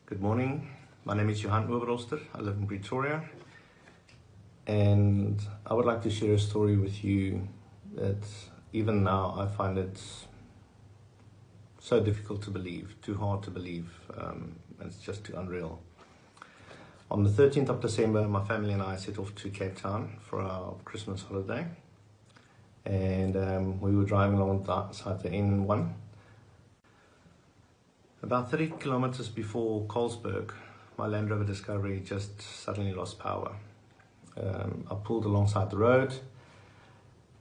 Good morning. My name is Rover. I live in Pretoria, and I would like to share a story with you that even now I find it so difficult to believe, too hard to believe, and it's just too unreal. On the 13th of December, my family and I set off to Cape Town for our Christmas holiday, and we were driving along the N1. About 30 kilometers before Colesberg, my Land Rover Discovery just suddenly lost power. I pulled alongside the road,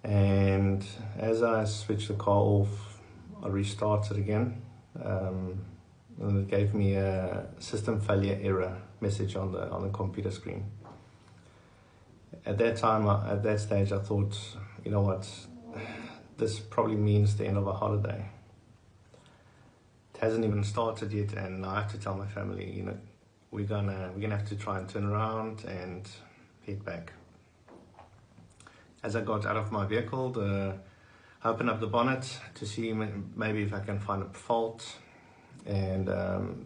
and as I switched the car off, I restarted again, and it gave me a system failure error message on the computer screen. At that stage, I thought, you know what, this probably means the end of a holiday. It hasn't even started yet, and I have to tell my family, we're gonna have to try and turn around and head back. As I got out of my vehicle, I opened up the bonnet to see maybe if I can find a fault, and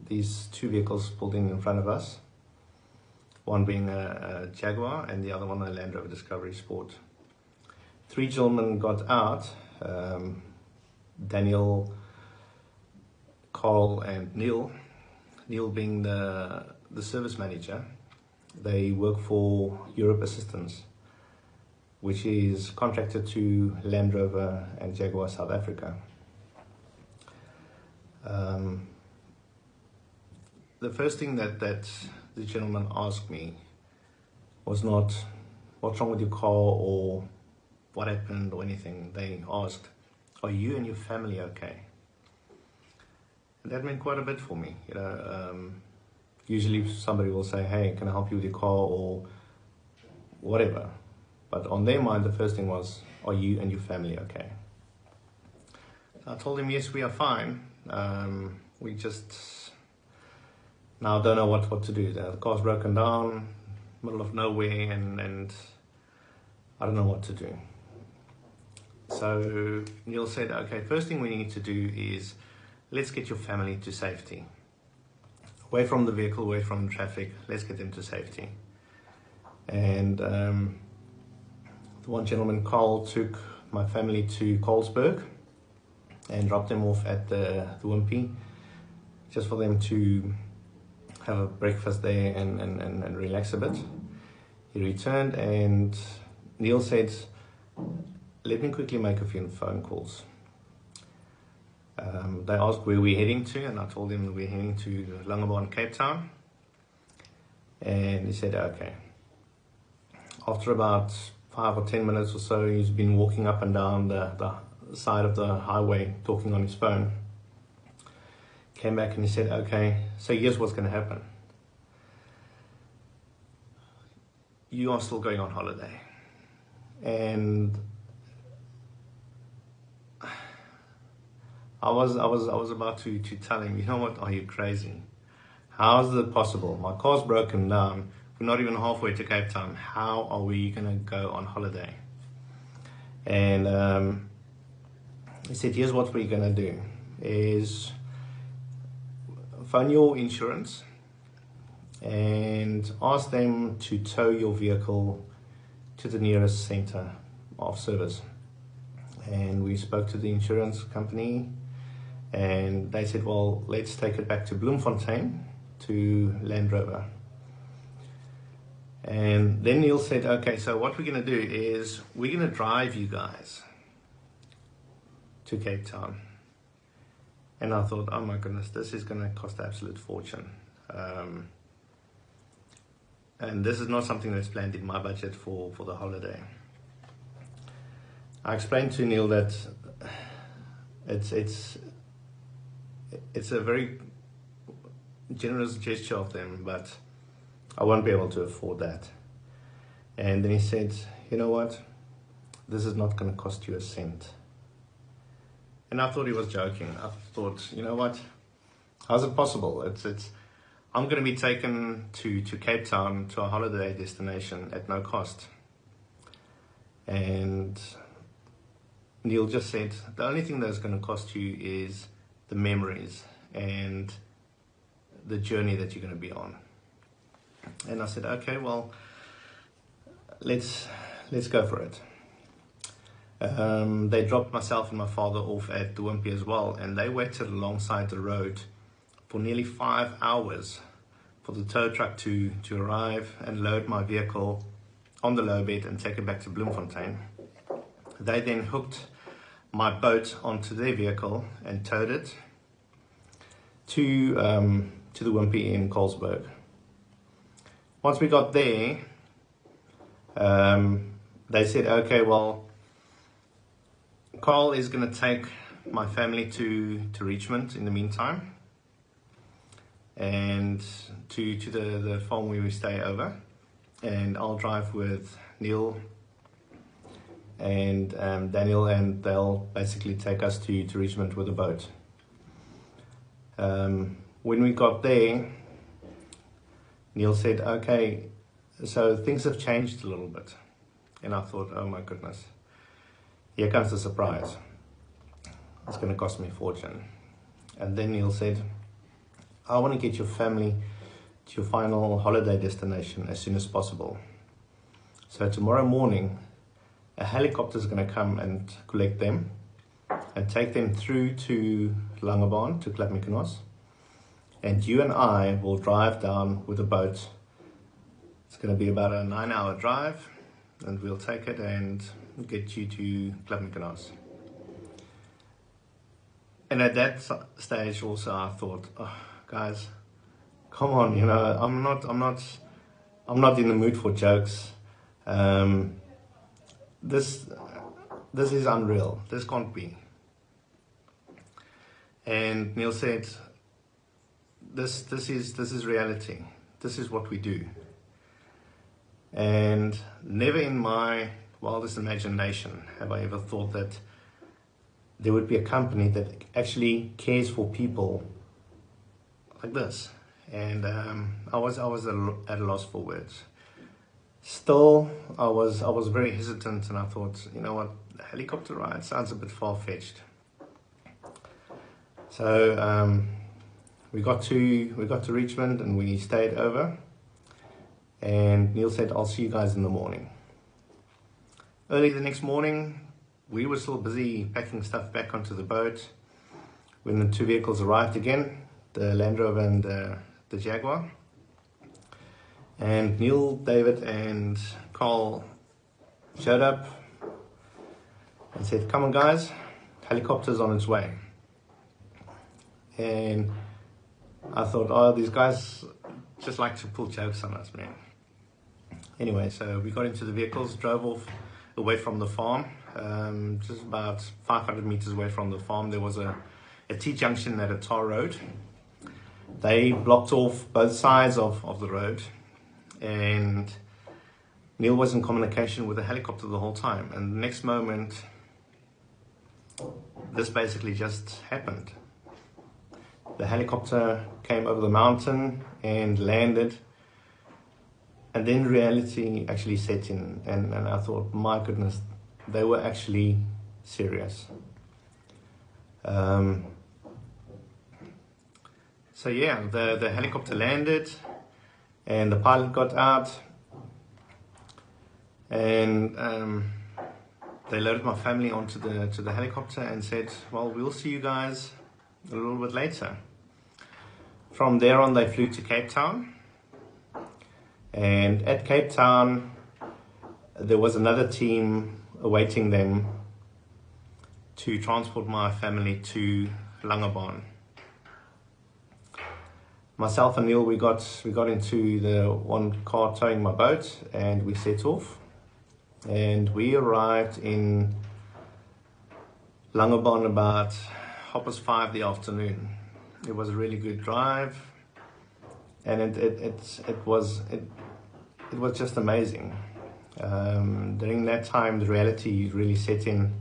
these two vehicles pulled in front of us, one being a Jaguar and the other one a Land Rover Discovery Sport. Three gentlemen got out, Daniel, Carl and Neil being the service manager. They work for Europ Assistance, which is contracted to Land Rover and Jaguar South Africa. The first thing that the gentleman asked me was not, what's wrong with your car or what happened or anything. They asked, are you and your family okay? And that meant quite a bit for me. Usually somebody will say, hey, can I help you with your car or whatever. But on their mind, the first thing was, are you and your family okay? I told him, yes, we are fine. We just now don't know what to do. The car's broken down, middle of nowhere, and I don't know what to do. So Neil said, okay, first thing we need to do is let's get your family to safety. Away from the vehicle, away from traffic, let's get them to safety. And the one gentleman, Carl, took my family to Colesberg and dropped them off at the Wimpy, just for them to have a breakfast there and relax a bit. He returned and Neil said, let me quickly make a few phone calls. They asked where we're heading to, and I told him that we're heading to Langebaan, Cape Town. And he said, okay. After about 5 or 10 minutes or so, he's been walking up and down the side of the highway, talking on his phone. Came back and he said, okay, so here's what's going to happen. You are still going on holiday. And I was about to tell him, you know what, are you crazy? How is it possible? My car's broken down. We're not even halfway to Cape Town. How are we going to go on holiday? And he said, here's what we're going to do, is phone your insurance and ask them to tow your vehicle to the nearest center of service. And we spoke to the insurance company, and they said, well, let's take it back to Bloemfontein to Land Rover. And then Neil said, okay, so what we're going to do is we're going to drive you guys to Cape Town. And I thought, oh my goodness, this is going to cost an absolute fortune. And this is not something that's planned in my budget for the holiday. I explained to Neil that it's a very generous gesture of them, but I won't be able to afford that. And then he said, you know what, this is not going to cost you a cent. And I thought he was joking. I thought, you know what, how's it possible? I'm going to be taken to Cape Town, to a holiday destination at no cost. And Neil just said, the only thing that's going to cost you is the memories and the journey that you're going to be on. And I said, okay, well, let's go for it. They dropped myself and my father off at the Wimpy as well, and they waited alongside the road for nearly 5 hours for the tow truck to arrive and load my vehicle on the low bed and take it back to Bloemfontein. They then hooked my boat onto their vehicle and towed it to the Wimpy in Colesberg. Once we got there, they said, okay, well, Carl is going to take my family to Richmond in the meantime, and to the farm where we stay over, and I'll drive with Neil and Daniel, and they'll basically take us to Richmond with a boat. When we got there, Neil said, okay, so things have changed a little bit. And I thought, oh my goodness, here comes the surprise. It's going to cost me a fortune. And then Neil said, I want to get your family to your final holiday destination as soon as possible. So tomorrow morning, a helicopter is going to come and collect them and take them through to Langebaan, to Klapmykonos. And you and I will drive down with a boat. It's going to be about a 9-hour drive, and we'll take it and get you to Klapmykonos. And at that stage also I thought, oh, guys, come on, you know, I'm not in the mood for jokes. This is unreal. This can't be. And Neil said, this is reality. This is what we do. And never in my wildest imagination have I ever thought that there would be a company that actually cares for people like this. And I was at a loss for words. Still, I was very hesitant, and I thought, you know what, a helicopter ride sounds a bit far-fetched. So we got to Richmond and we stayed over. And Neil said, I'll see you guys in the morning. Early the next morning, we were still busy packing stuff back onto the boat when the two vehicles arrived again, the Land Rover and the Jaguar. And Neil, David and Carl showed up and said, come on guys, helicopter's on its way. And I thought, oh, these guys just like to pull jokes on us, man. Anyway, so we got into the vehicles, drove off away from the farm. Just about 500 meters away from the farm, there was a T-junction at a tar road. They blocked off both sides of the road, and Neil was in communication with the helicopter the whole time. And the next moment, this basically just happened. The helicopter came over the mountain and landed, and then reality actually set in, and I thought, my goodness, they were actually serious. So yeah, the helicopter landed, and the pilot got out, and they loaded my family onto the helicopter and said, well, we'll see you guys a little bit later. From there on, they flew to Cape Town, and at Cape Town there was another team awaiting them to transport my family to Langebaan. Myself and Neil, we got into the one car towing my boat, and we set off, and we arrived in Langebaan about 5:30 the afternoon. It was a really good drive, and it was just amazing. During that time, the reality really set in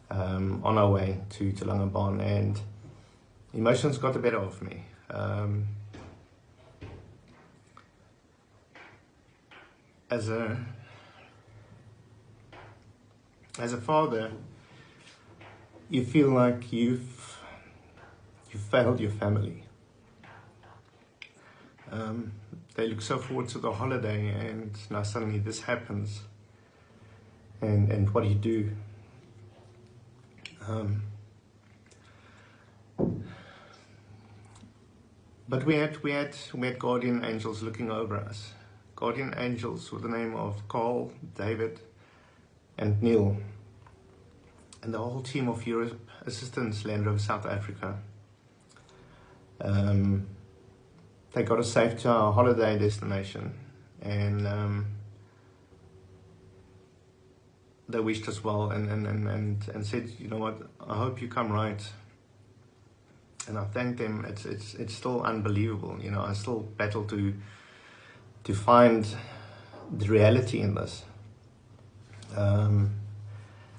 on our way to Langebaan, and emotions got the better of me. As a father, you feel like you've failed your family. They look so forward to the holiday, and now suddenly this happens. And what do you do? But we had guardian angels looking over us. Guardian angels with the name of Carl, David, and Neil, and the whole team of Europ Assistance Land Rover South Africa. They got us safe to our holiday destination, and they wished us well and said, you know what, I hope you come right. And I thank them. It's still unbelievable, you know. I still battle to find the reality in this. And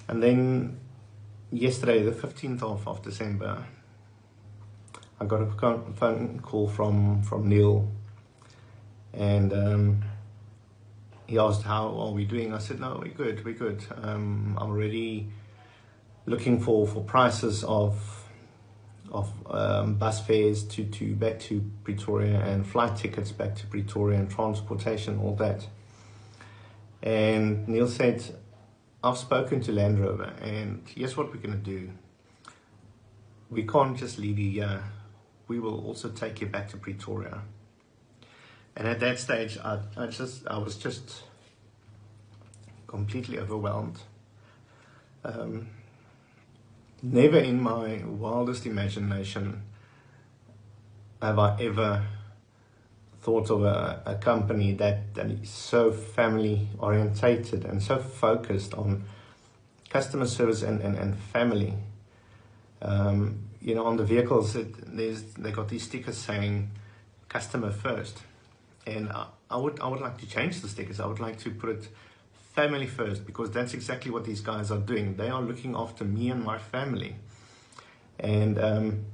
then yesterday, the 15th of December, I got a phone call from Neil, and he asked, how are we doing? I said, no, we're good. I'm already looking for prices of bus fares to back to Pretoria, and flight tickets back to Pretoria, and transportation, all that. And Neil said, I've spoken to Land Rover, and here's what we're going to do. We can't just leave you here. We will also take you back to Pretoria. And at that stage, I was just completely overwhelmed. Never in my wildest imagination have I ever thought of a company that is so family orientated and so focused on customer service and family. You know, on the vehicles, they got these stickers saying customer first, and I would like to change the stickers. I would like to put it family first, because that's exactly what these guys are doing. They are looking after me and my family, and I'm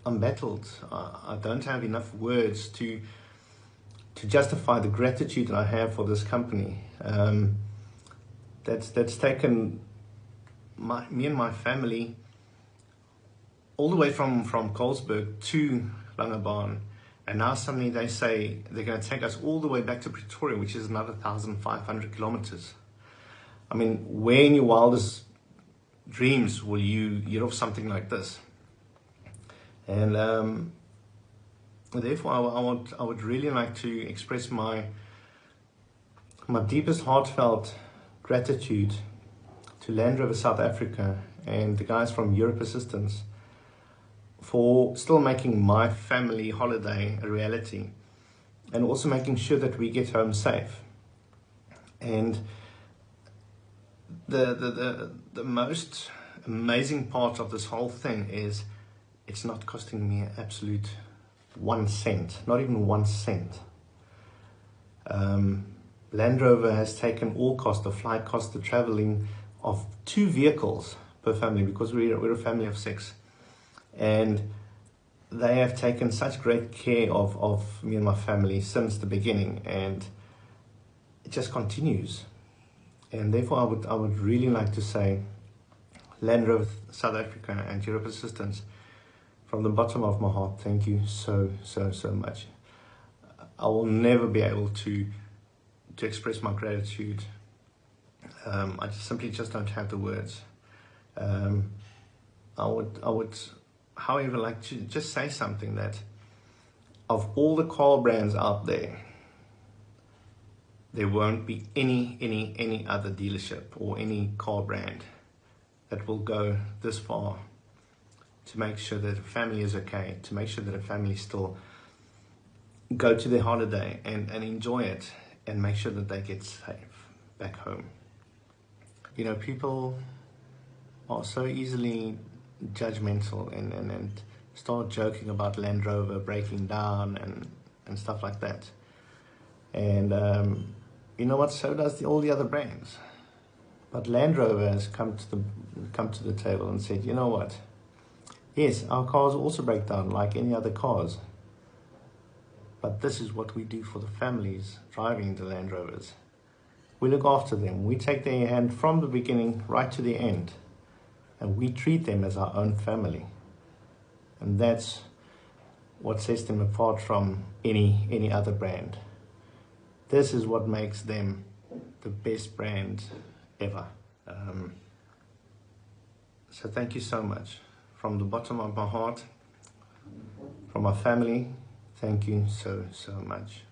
battled. I don't have enough words to justify the gratitude that I have for this company. That's taken me and my family all the way from Colesberg to Langebaan, and now suddenly they say they're going to take us all the way back to Pretoria, which is another 1,500 kilometers. I mean, where in your wildest dreams will you hear of something like this? And therefore, I would really like to express my deepest heartfelt gratitude to Land Rover South Africa and the guys from Europ Assistance for still making my family holiday a reality, and also making sure that we get home safe. And the most amazing part of this whole thing is it's not costing me an absolute 1 cent, not even 1 cent. Land Rover has taken all cost, the flight cost, the traveling of 2 vehicles per family, because we're a family of 6. And they have taken such great care of me and my family since the beginning, and it just continues. And therefore I would really like to say, Land Rover South Africa and Europ Assistance, from the bottom of my heart, thank you so much. I will never be able to express my gratitude. I simply don't have the words. I would however like to just say something, that of all the car brands out there won't be any other dealership or any car brand that will go this far to make sure that a family is okay, to make sure that a family still go to their holiday and enjoy it, and make sure that they get safe back home. You know, people are so easily judgmental and start joking about Land Rover breaking down and stuff like that. And you know what? So does all the other brands. But Land Rover has come to the table and said, you know what? Yes, our cars also break down like any other cars. But this is what we do for the families driving the Land Rovers. We look after them. We take their hand from the beginning right to the end. and we treat them as our own family. And that's what sets them apart from any other brand. This is what makes them the best brand ever. So thank you so much. From the bottom of my heart, from my family, thank you so much.